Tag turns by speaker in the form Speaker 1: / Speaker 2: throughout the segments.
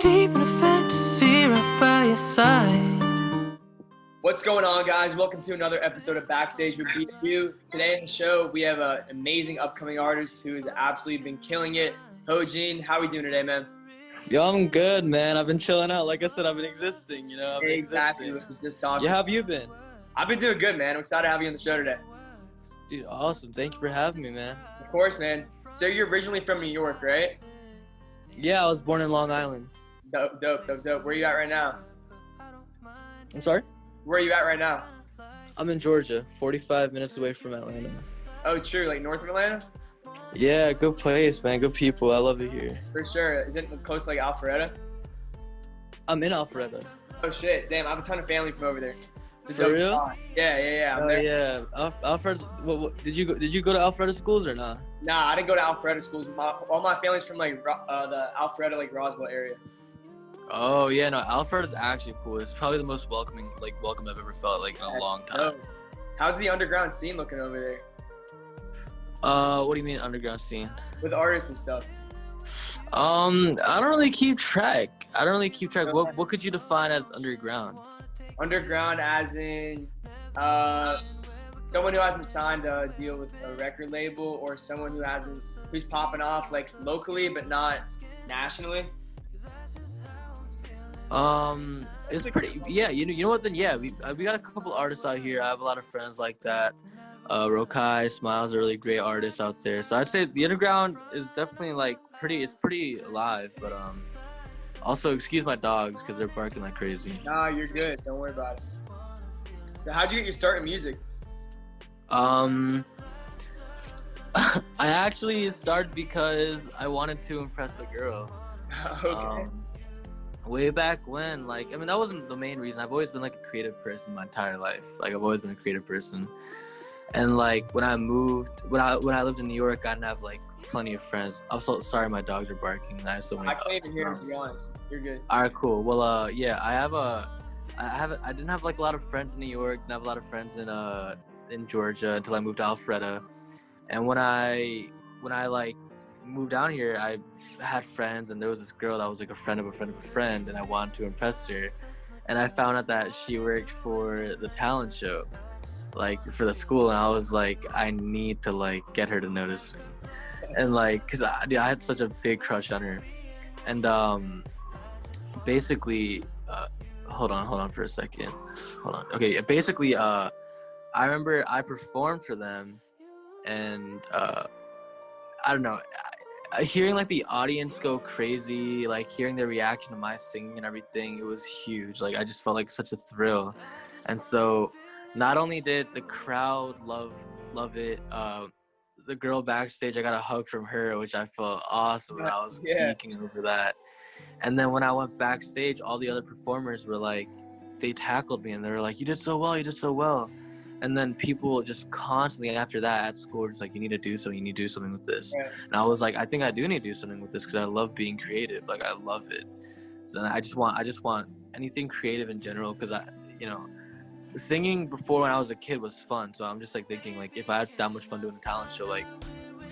Speaker 1: deep in a fantasy right by your side.
Speaker 2: What's going on, guys? Welcome to another episode of Backstage with BeU. Today in the show, we have an amazing upcoming artist who has absolutely been killing it. Hojean, how are we doing today, man?
Speaker 3: Yo, I'm good, man. I've been chilling out. Like I said, I've been existing,
Speaker 2: Exactly what we just talked
Speaker 3: Yeah, how
Speaker 2: about.
Speaker 3: have you been?
Speaker 2: I've been doing good, man. I'm excited to have you on the show today.
Speaker 3: Dude, awesome. Thank you for having me, man.
Speaker 2: Of course, man. So you're originally from New York, right?
Speaker 3: Yeah, I was born in Long Island.
Speaker 2: Dope. Where are you at right now?
Speaker 3: I'm sorry?
Speaker 2: Where are you at right now?
Speaker 3: I'm in Georgia, 45 minutes away from Atlanta.
Speaker 2: Oh, true. Like north of Atlanta?
Speaker 3: Yeah, good place, man. Good people. I love it here.
Speaker 2: For sure. Is it close to like Alpharetta?
Speaker 3: I'm in Alpharetta.
Speaker 2: Oh, shit. Damn, I have a ton of family from over there. It's a
Speaker 3: For
Speaker 2: dope
Speaker 3: real?
Speaker 2: spot. Yeah. I'm
Speaker 3: Oh,
Speaker 2: there.
Speaker 3: yeah. Alpharetta. Did you go to Alpharetta schools or not?
Speaker 2: Nah, I didn't go to Alpharetta schools. All my family's from like the Alpharetta, like Roswell area.
Speaker 3: Oh, yeah. No, Alpharetta's actually cool. It's probably the most welcome I've ever felt, like, in a long time.
Speaker 2: Dope. How's the underground scene looking over there
Speaker 3: What do you mean underground scene?
Speaker 2: with artists and stuff?
Speaker 3: I don't really keep track. What could you define as underground?
Speaker 2: Underground, as in someone who hasn't signed a deal with a record label, or someone who's popping off like locally but not nationally.
Speaker 3: It's pretty. Yeah, you know what? Then yeah, we got a couple artists out here. I have a lot of friends like that. Rokai, Smiles are really great artists out there. So I'd say the underground is definitely like pretty alive. But also excuse my dogs because they're barking like crazy.
Speaker 2: Nah, you're good. Don't worry about it. So how'd you get your start in music?
Speaker 3: I actually started because I wanted to impress a girl.
Speaker 2: Okay.
Speaker 3: Way back when, that wasn't the main reason. I've always been like a creative person my entire life. Like I've always been a creative person. And like when I lived in New York, I didn't have like plenty of friends. I'm so sorry, my dogs are barking. I have so many
Speaker 2: I can't
Speaker 3: dogs.
Speaker 2: even hear them, to be honest. You're good.
Speaker 3: All right, cool. Well, yeah, I didn't have like a lot of friends in New York. Didn't have a lot of friends in Georgia until I moved to Alpharetta. And when I like moved down here, I had friends, and there was this girl that was like a friend of a friend of a friend, and I wanted to impress her. And I found out that she worked for the talent show, like for the school, and I was like, I need to like get her to notice me. And like, cause I had such a big crush on her. And basically, hold on for a second. Hold on. Okay, basically, I remember I performed for them, and I don't know, hearing like the audience go crazy, like hearing their reaction to my singing and everything, it was huge. Like I just felt like such a thrill. And so not only did the crowd love it, the girl backstage, I got a hug from her, which I felt awesome, and I was geeking over that. And then when I went backstage, all the other performers were like, they tackled me and they were like, you did so well. And then people just constantly after that at school were just like, you need to do something with this.
Speaker 2: Right.
Speaker 3: And I was like, I think I do need to do something with this because I love being creative. Like I love it. So I just want anything creative in general, because singing before when I was a kid was fun. So I'm just like thinking, like, if I had that much fun doing a talent show, like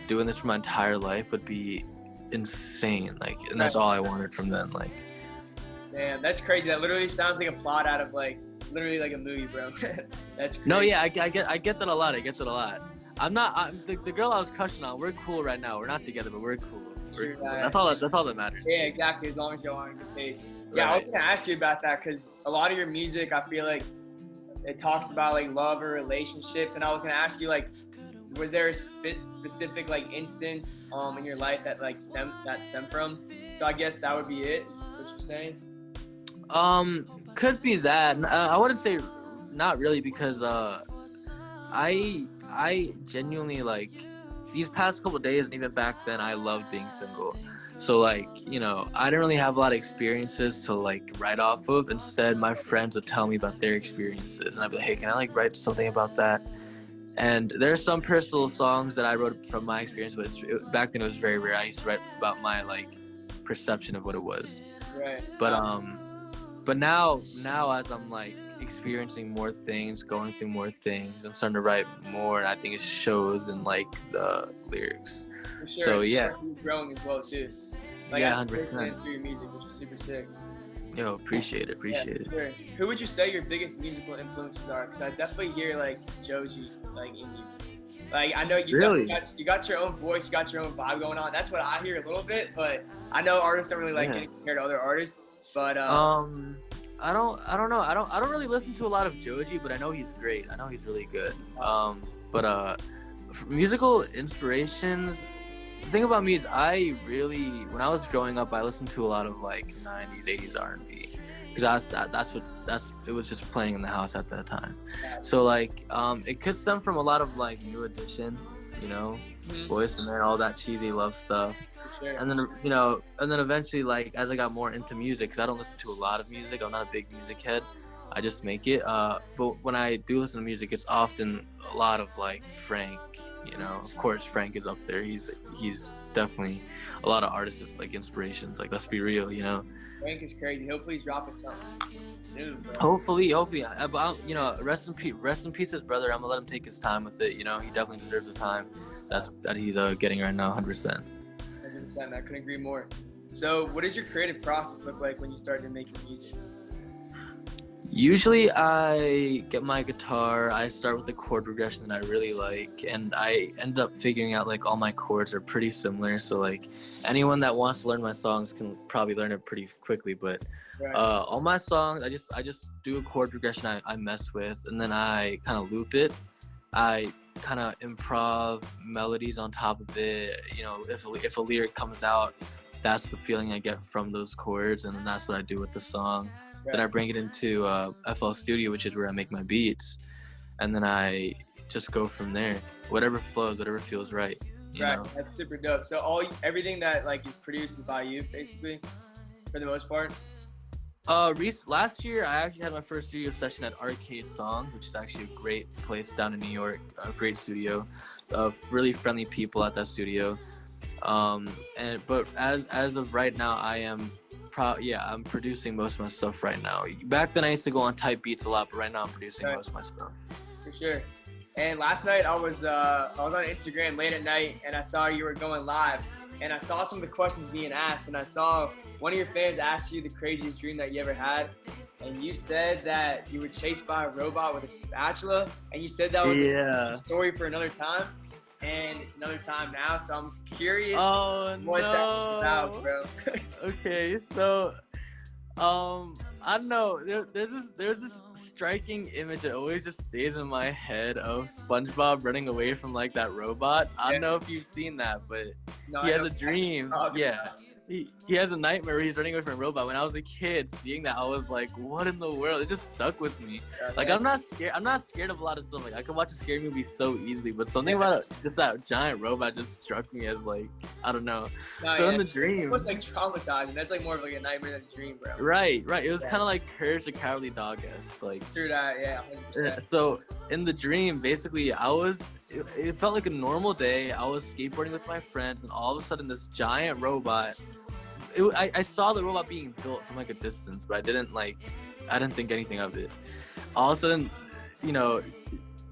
Speaker 3: doing this for my entire life would be insane. Like, and that's all I wanted from then. Like,
Speaker 2: Man, that's crazy. That literally sounds like a plot out of like literally like a movie, bro. That's crazy.
Speaker 3: no, yeah, I get that a lot. The girl I was crushing on, we're cool right now. We're not together, but we're cool. We're cool. That's all that matters.
Speaker 2: Yeah, exactly. As long as you're on a good page. Yeah, I was
Speaker 3: Right.
Speaker 2: gonna ask you about that because a lot of your music, I feel like it talks about like love or relationships, and I was gonna ask you, like, was there a specific like instance in your life that like stem from? So I guess that would be it. Is what you're saying?
Speaker 3: Could be that. I wouldn't say not really, because I genuinely, like, these past couple of days and even back then, I loved being single. So like, I didn't really have a lot of experiences to like write off of. Instead, my friends would tell me about their experiences, and I'd be like, hey, can I like write something about that? And there's some personal songs that I wrote from my experience, but back then it was very rare. I used to write about my like perception of what it was.
Speaker 2: Right.
Speaker 3: But now as I'm like experiencing more things, going through more things, I'm starting to write more, and I think it shows in like the lyrics.
Speaker 2: For sure.
Speaker 3: So yeah.
Speaker 2: You're growing as well too. Like
Speaker 3: Yeah,
Speaker 2: as a person
Speaker 3: 100%.
Speaker 2: through your music, which is super sick.
Speaker 3: Yo, appreciate it. Appreciate
Speaker 2: Yeah,
Speaker 3: it.
Speaker 2: sure. Who would you say your biggest musical influences are? Because I definitely hear like Joji like in you. Like I know
Speaker 3: Really?
Speaker 2: you got your own voice, you got your own vibe going on. That's what I hear a little bit, but I know artists don't really like
Speaker 3: Yeah.
Speaker 2: getting compared to other artists. But
Speaker 3: I don't know. I don't really listen to a lot of Joji, but I know he's great. I know he's really good. But for musical inspirations, the thing about me is when I was growing up, I listened to a lot of like 90s, 80s R&B because it was just playing in the house at that time. So like it could stem from a lot of like New Edition, you know, Boyz II Men, all that cheesy love stuff.
Speaker 2: sure.
Speaker 3: And then eventually, like as I got more into music, because I don't listen to a lot of music, I'm not a big music head. I just make it. But when I do listen to music, it's often a lot of like Frank. You know, of course, Frank is up there. He's definitely a lot of artists like inspirations. Like let's be real, you know.
Speaker 2: Frank is crazy. Hopefully he's dropping something soon, bro.
Speaker 3: Hopefully. You know, rest in peace, his brother. I'm gonna let him take his time with it. You know, he definitely deserves the time that he's getting right now, 100%.
Speaker 2: 100%. I couldn't agree more. So, what does your creative process look like when you start to make your music?
Speaker 3: Usually I get my guitar, I start with a chord progression that I really like, and I end up figuring out like all my chords are pretty similar, so like anyone that wants to learn my songs can probably learn it pretty quickly. But all my songs, I just do a chord progression I mess with, and then I kind of loop it. I kind of improv melodies on top of it. You know, if a lyric comes out, that's the feeling I get from those chords, and then that's what I do with the song. Then I bring it into FL Studio, which is where I make my beats, and then I just go from there. Whatever flows, whatever feels right. You know?
Speaker 2: That's super dope. So everything that like is produced is by you, basically, for the most part.
Speaker 3: Last year I actually had my first studio session at Arcade Songs, which is actually a great place down in New York. A great studio, really friendly people at that studio. But as of right now, I am. I'm producing most of my stuff right now. Back then I used to go on type beats a lot, but right now I'm producing most of my stuff.
Speaker 2: For sure. And last night I was on Instagram late at night, and I saw you were going live, and I saw some of the questions being asked, and I saw one of your fans ask you the craziest dream that you ever had, and you said that you were chased by a robot with a spatula, and you said that was a story for another time. And it's another time now, so I'm curious what that's about, bro.
Speaker 3: Okay, so I don't know. There's this striking image that always just stays in my head of SpongeBob running away from like that robot. I don't know if you've seen that, but he has a dream. He has a nightmare where he's running away from a robot. When I was a kid, seeing that, I was like, what in the world? It just stuck with me. Like, I'm not scared of a lot of stuff. Like, I could watch a scary movie so easily, but something about just that giant robot just struck me as like, I don't know. In the dream,
Speaker 2: it was like traumatizing. That's like more of like a nightmare than a dream, bro.
Speaker 3: Right. It was kind of like Courage the Cowardly Dog-esque. Like,
Speaker 2: true that, yeah, 100%.
Speaker 3: So in the dream, basically, it felt like a normal day. I was skateboarding with my friends, and all of a sudden, this giant robot. I saw the robot being built from like a distance, but I didn't think anything of it. All of a sudden, you know,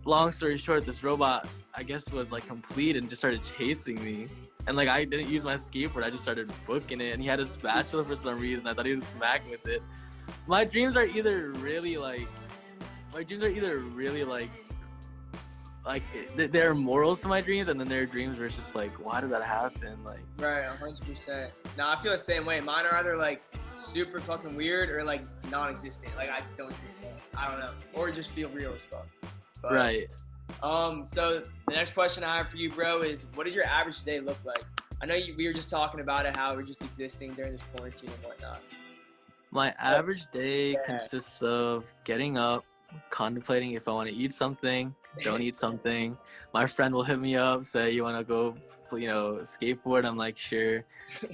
Speaker 3: long story short, this robot, I guess, was like complete and just started chasing me. And like, I didn't use my skateboard, I just started booking it, and he had a spatula for some reason. I thought he was smacking with it. My dreams are either really like there are morals to my dreams, and then there are dreams where it's just like, why did that happen? Like,
Speaker 2: right, 100%. No, I feel the same way. Mine are either like super fucking weird or like non-existent. Like, I just don't think that. I don't know, or just feel real as fuck. But,
Speaker 3: right.
Speaker 2: So the next question I have for you, bro, is what does your average day look like? I know we were just talking about it, how we're just existing during this quarantine and whatnot. My
Speaker 3: average day consists of getting up, contemplating if I want to eat something, don't eat something. My friend will hit me up, say, you want to go, skateboard? I'm like, sure.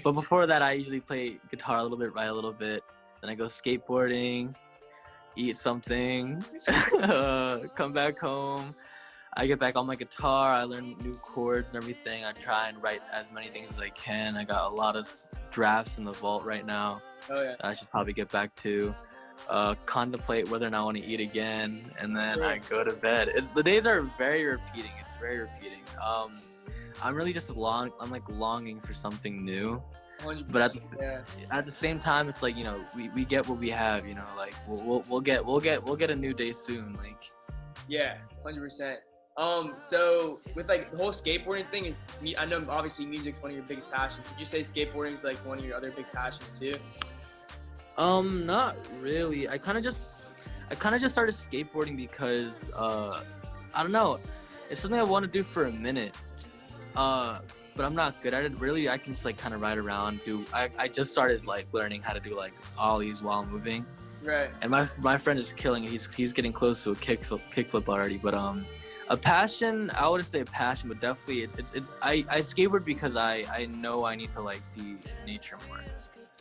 Speaker 3: But before that, I usually play guitar a little bit, write a little bit. Then I go skateboarding, eat something, come back home. I get back on my guitar, I learn new chords and everything. I try and write as many things as I can. I got a lot of drafts in the vault right now that I should probably get back to. Contemplate whether or not I want to eat again, and then I go to bed. The days are very repeating. It's very repeating. I'm really just longing for something new.
Speaker 2: 100%.
Speaker 3: But
Speaker 2: Yeah.
Speaker 3: at the same time, it's like, you know, we get what we have, you know, like we'll get a new day soon, like.
Speaker 2: Yeah, 100%. So with like the whole skateboarding thing is, I know obviously music's one of your biggest passions. Would you say skateboarding is like one of your other big passions too?
Speaker 3: Not really. I kind of just started skateboarding because I don't know, it's something I want to do for a minute. But I'm not good at it. Really, I can just like kind of ride around. I just started like learning how to do like ollies while moving.
Speaker 2: Right.
Speaker 3: And my friend is killing it. He's getting close to a kickflip already. But a passion, I wouldn't say a passion, but definitely I skateboard because I know I need to like see nature more.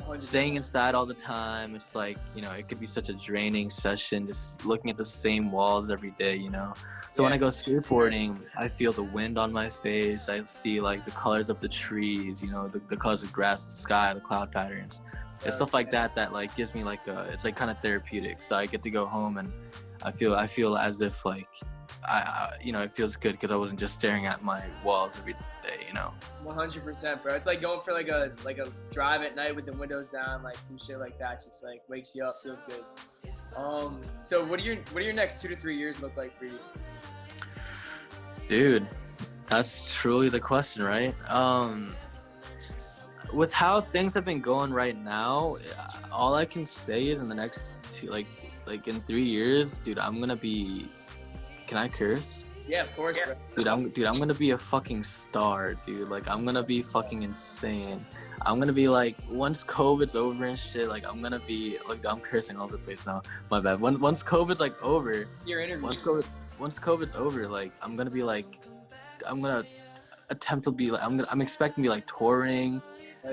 Speaker 2: 100%.
Speaker 3: Staying inside all the time, it's like, you know, it could be such a draining session just looking at the same walls every day, you know. So when I go skateboarding, I feel the wind on my face. I see like the colors of the trees, you know, the colors of grass, the sky, the cloud patterns, and stuff like that like gives me like it's like kind of therapeutic. So I get to go home and I feel as if like I you know, it feels good because I wasn't just staring at my walls every day, you know.
Speaker 2: 100%, bro. It's like going for like a drive at night with the windows down, like some shit like that. Just like wakes you up, feels good. So what do your next 2 to 3 years look like for you?
Speaker 3: Dude, that's truly the question, right? With how things have been going right now, all I can say is in the next like in 3 years, dude, I'm gonna be. Can I curse?
Speaker 2: Yeah, of course, bro.
Speaker 3: Dude, I'm gonna be a fucking star, dude. Like, I'm gonna be fucking insane. I'm gonna be like, once COVID's over and shit, like, I'm gonna be, like, I'm cursing all over the place now. My bad. Once COVID's like over,
Speaker 2: Your interview.
Speaker 3: Once COVID's over, like, I'm gonna be like, I'm gonna attempt to be like, I'm expecting to be like touring,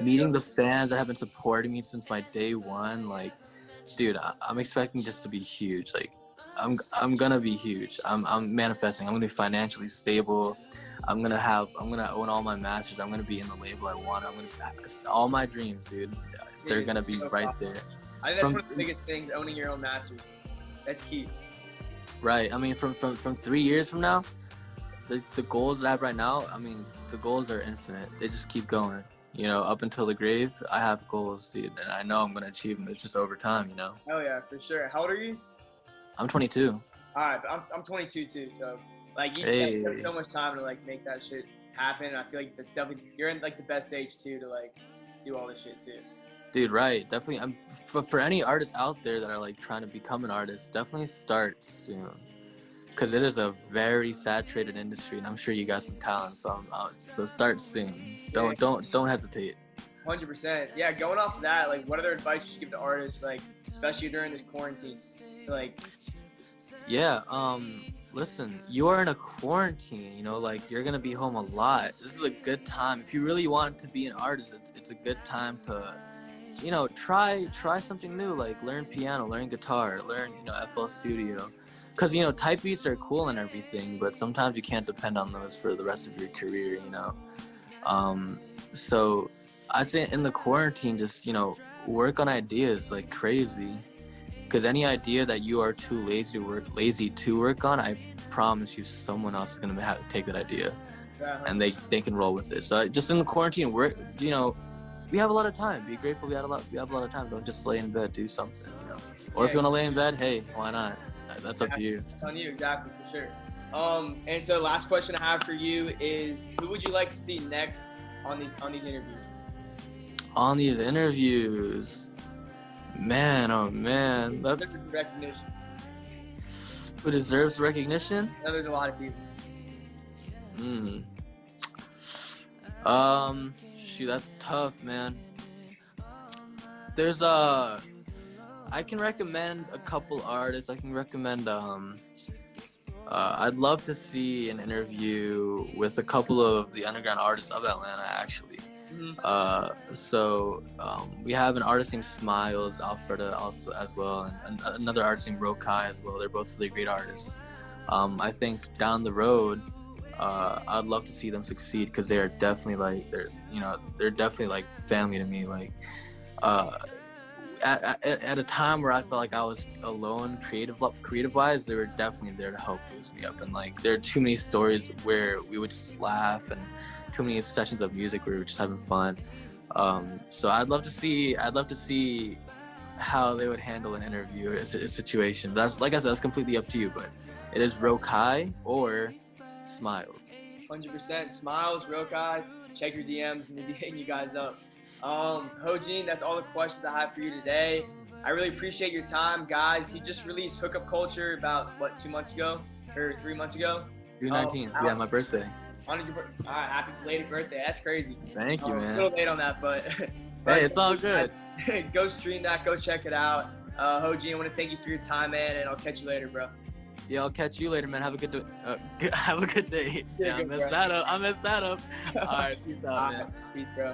Speaker 3: meeting the fans that have been supporting me since my day one. Like, dude, I'm expecting just to be huge. Like, I'm gonna be huge. I'm manifesting. I'm gonna be financially stable. I'm gonna own all my masters. I'm gonna be in the label I want. All my dreams, dude. They're gonna be right there.
Speaker 2: I think that's one of the biggest things, owning your own masters. That's key.
Speaker 3: Right. I mean, from 3 years from now, the goals that I have right now, I mean, the goals are infinite. They just keep going. You know, up until the grave, I have goals, dude, and I know I'm gonna achieve them. It's just over time, you know.
Speaker 2: Oh yeah, for sure. How old are you?
Speaker 3: I'm 22.
Speaker 2: All right, I'm 22 too. So like you have so much time to like make that shit happen. And I feel like that's definitely, you're in like the best age too to like do all this shit too.
Speaker 3: Dude, right. Definitely. For any artists out there that are like trying to become an artist, definitely start soon, because it is a very saturated industry, and I'm sure you got some talent. So start soon. Don't hesitate.
Speaker 2: 100%. Yeah, going off of that, like, what other advice would you give to artists, like, especially during this quarantine? Like,
Speaker 3: yeah. Listen, you are in a quarantine. You know, like, you're gonna be home a lot. This is a good time if you really want to be an artist. It's a good time to, you know, try something new. Like, learn piano, learn guitar, learn, you know, FL Studio. Because, you know, type beats are cool and everything, but sometimes you can't depend on those for the rest of your career, you know. So I'd say in the quarantine, just, you know, work on ideas like crazy. Because any idea that you are too lazy to work on, I promise you someone else is going to take that idea. And they can roll with it. So just in the quarantine, you know, we have a lot of time. Be grateful we have a lot of time. Don't just lay in bed, do something, you know. Or if you want to lay in bed, hey, why not? That's up to you.
Speaker 2: It's on you, exactly, for sure. And so last question I have for you is, who would you like to see next on these interviews?
Speaker 3: On these interviews, man, oh man, that's
Speaker 2: recognition.
Speaker 3: Who deserves recognition?
Speaker 2: I know there's a lot of people.
Speaker 3: Shoot, that's tough, man. There's I can recommend a couple artists. I can recommend I'd love to see an interview with a couple of the underground artists of Atlanta, actually. We have an artist named Smiles, Alfreda also as well, and another artist named Rokai as well. They're both really great artists. I think down the road, I'd love to see them succeed, because they are definitely like they're definitely like family to me. Like at a time where I felt like I was alone creative wise, they were definitely there to help boost me up. And like, there are too many stories where we would just laugh, and too many sessions of music where we were just having fun. So I'd love to see how they would handle an interview or a situation. That's, like I said, that's completely up to you, but it is Rokai or Smiles.
Speaker 2: 100%. Smiles, Rokai, check your DMs and we'll be hitting you guys up. Hojean, that's all the questions I have for you today. I really appreciate your time, guys. He just released Hookup Culture about, 2 months ago or 3 months ago?
Speaker 3: June 19th, yeah, my birthday.
Speaker 2: All right, happy belated birthday. That's crazy.
Speaker 3: Thank you, man.
Speaker 2: A little late on that, but
Speaker 3: hey, it's all good.
Speaker 2: Go stream that. Go check it out. Hojean, I want to thank you for your time, man, and I'll catch you later, bro.
Speaker 3: Yeah, I'll catch you later, man. Have a good day. Have a good day.
Speaker 2: Yeah,
Speaker 3: I messed that up. All right, peace out, man.
Speaker 2: Peace, bro.